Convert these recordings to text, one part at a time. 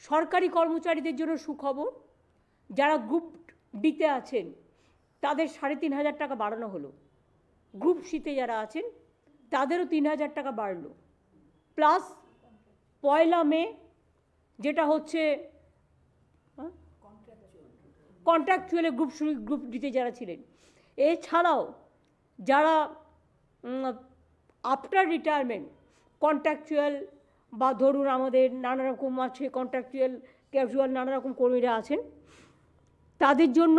সরকারি কর্মচারীদের জন্য সুখবর, যারা গ্রুপ ডিতে আছেন তাদের 3,500 টাকা বাড়ানো হলো, গ্রুপ সিতে যারা আছেন তাদেরও 3,000 টাকা বাড়লো, প্লাস 1 মে যেটা হচ্ছে কন্ট্রাকচুয়ালে গ্রুপ ডিতে যারা ছিলেন, এছাড়াও যারা আফটার রিটায়ারমেন্ট কন্ট্রাকচুয়াল বা ধরুন আমাদের নানা রকম আছে কন্ট্রাকচুয়াল ক্যাজুয়াল নানা রকম কর্মীরা আছেন, তাদের জন্য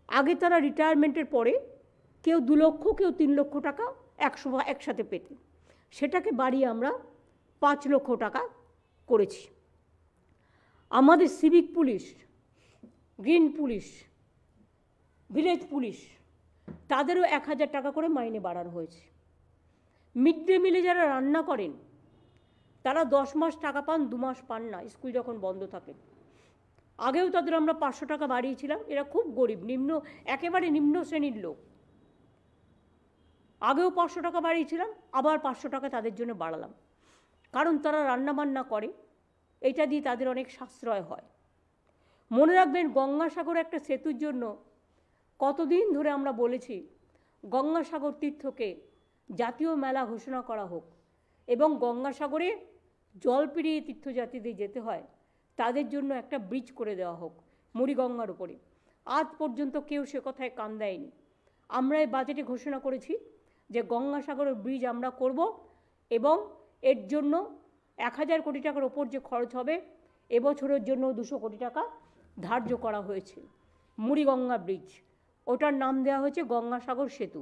আগে তারা রিটায়ারমেন্টের পরে কেউ 2 লক্ষ কেউ 3 লক্ষ টাকা একসাথে পেতেন, সেটাকে বাড়িয়ে আমরা 5 লক্ষ টাকা করেছি। আমাদের civic police, green police, village police তাদেরও 1,000 টাকা করে মাইনে বাড়ানো হয়েছে। মিড ডে মিলে যারা রান্না করেন তারা 10 মাস টাকা পান, 2 মাস পান না স্কুল যখন বন্ধ থাকে। আগেও তাদের আমরা 500 টাকা বাড়িয়েছিলাম, এরা খুব গরিব, একেবারে নিম্ন শ্রেণীর লোক। আগেও 500 টাকা বাড়িয়েছিলাম, আবার 500 টাকা তাদের জন্য বাড়ালাম, কারণ তারা রান্নাবান্না করে, এটা দিয়ে তাদের অনেক সাশ্রয় হয়। মনে রাখবেন, গঙ্গাসাগর একটা সেতুর জন্য কতদিন ধরে আমরা বলেছি গঙ্গাসাগর তীর্থকে জাতীয় মেলা ঘোষণা করা হোক এবং গঙ্গাসাগরে জল পেরিয়ে তীর্থযাত্রীদের যেতে হয় তাদের জন্য একটা ব্রিজ করে দেওয়া হোক মুড়িগঙ্গার উপরে। আজ পর্যন্ত কেউ সে কথায় কান দেয়নি। আমরা এই বাজেটে ঘোষণা করেছি যে গঙ্গাসাগরের ব্রিজ আমরা করব এবং এর জন্য 1,000 কোটি টাকার ওপর যে খরচ হবে এবছরের জন্য 200 কোটি টাকা ধার্য করা হয়েছে। মুড়িগঙ্গা ব্রিজ, ওটার নাম দেওয়া হয়েছে গঙ্গাসাগর সেতু।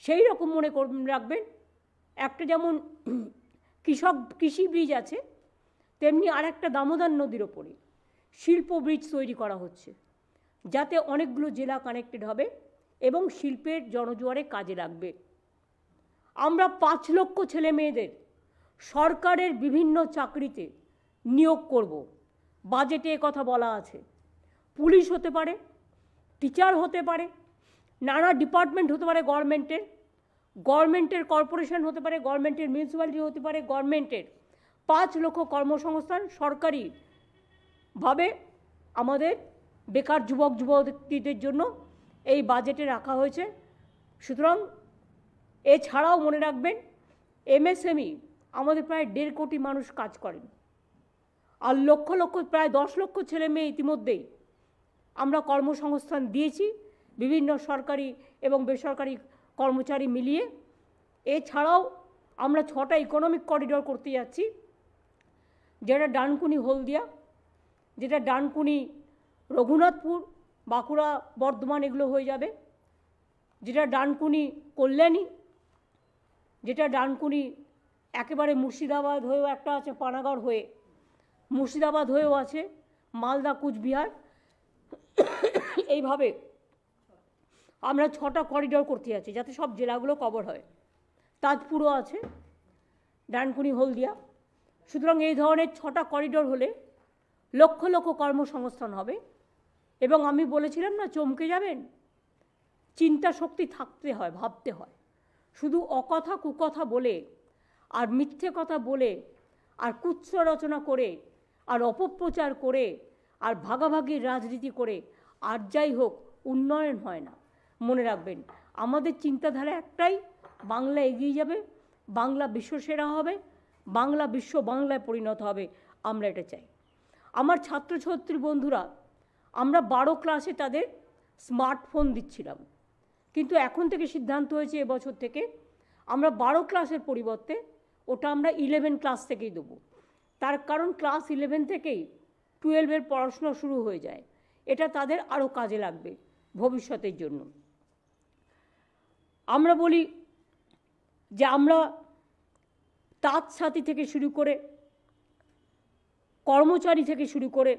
সেই রকম মনে রাখবেন, একটা যেমন কৃষি ব্রিজ আছে, তেমনি আর একটা দামোদর নদীর ওপরে শিল্প ব্রিজ তৈরি করা হচ্ছে, যাতে অনেকগুলো জেলা কানেক্টেড হবে এবং শিল্পের জনজোয়ারে কাজে লাগবে। আমরা 5 লক্ষ ছেলে মেয়েদের সরকারের বিভিন্ন চাকরিতে নিয়োগ করব, বাজেটে কথা বলা আছে। পুলিশ হতে পারে, টিচার হতে পারে, নানা ডিপার্টমেন্ট হতে পারে, গভর্নমেন্টের কর্পোরেশন হতে পারে, গভর্নমেন্টের মিউনিসিপ্যালিটি হতে পারে, গভর্নমেন্টের 5 লক্ষ কর্মসংস্থান সরকারিভাবে আমাদের বেকার যুবক যুবতীদের জন্য এই বাজেটে রাখা হয়েছে। সুতরাং এছাড়াও মনে রাখবেন, এমএসএমই আমাদের প্রায় 1.5 কোটি মানুষ কাজ করেন, আর লক্ষ লক্ষ প্রায় 10 লক্ষ ছেলে মেয়ে ইতিমধ্যেই আমরা কর্মসংস্থান দিয়েছি বিভিন্ন সরকারি এবং বেসরকারি কর্মচারী মিলিয়ে। এছাড়াও আমরা 6টা ইকোনমিক করিডোর করতে যাচ্ছি, যেটা ডানকুনি হলদিয়া, যেটা ডানকুনি রঘুনাথপুর, বাঁকুড়া, বর্ধমান এগুলো হয়ে যাবে, যেটা ডানকুনি কল্যাণী, যেটা ডানকুনি একেবারে মুর্শিদাবাদ হয়েও একটা আছে, পানাগড় হয়ে মুর্শিদাবাদ হয়েও আছে, মালদা, কুচবিহার, এইভাবে আমরা 6টা করিডোর করতে যাচ্ছি যাতে সব জেলাগুলো কভার হয়। তাজপুরও আছে, ডানকুনি হলদিয়া। সুতরাং এই ধরনের 6টা করিডোর হলে লক্ষ লক্ষ কর্মসংস্থান হবে। এবং আমি বলেছিলাম না, চমকে যাবেন, চিন্তা শক্তি থাকতে হয়, ভাবতে হয়। শুধু অকথা কুকথা বলে আর মিথ্যে কথা বলে আর কুৎস রচনা করে আর অপপ্রচার করে আর ভাগাভাগির রাজনীতি করে আর যাই হোক উন্নয়ন হয় না। মনে রাখবেন, আমাদের চিন্তাধারা একটাই, বাংলা এগিয়ে যাবে, বাংলা বিশ্বসেরা হবে, বাংলা বিশ্ব বাংলায় পরিণত হবে, আমরা এটা চাই। আমার ছাত্রছাত্রী বন্ধুরা, আমরা 12 ক্লাসে তাদের স্মার্টফোন দিচ্ছিলাম, কিন্তু এখন থেকে সিদ্ধান্ত হয়েছে এবছর থেকে আমরা 12 ক্লাসের পরিবর্তে ওটা আমরা 11 ক্লাস থেকেই দেবো। তার কারণ ক্লাস 11 থেকেই 12-এর পড়াশোনা শুরু হয়ে যায়, এটা তাদের আরও কাজে লাগবে ভবিষ্যতের জন্য। আমরা বলি যে আমরা তাঁত সাথী থেকে শুরু করে কর্মচারী থেকে শুরু করে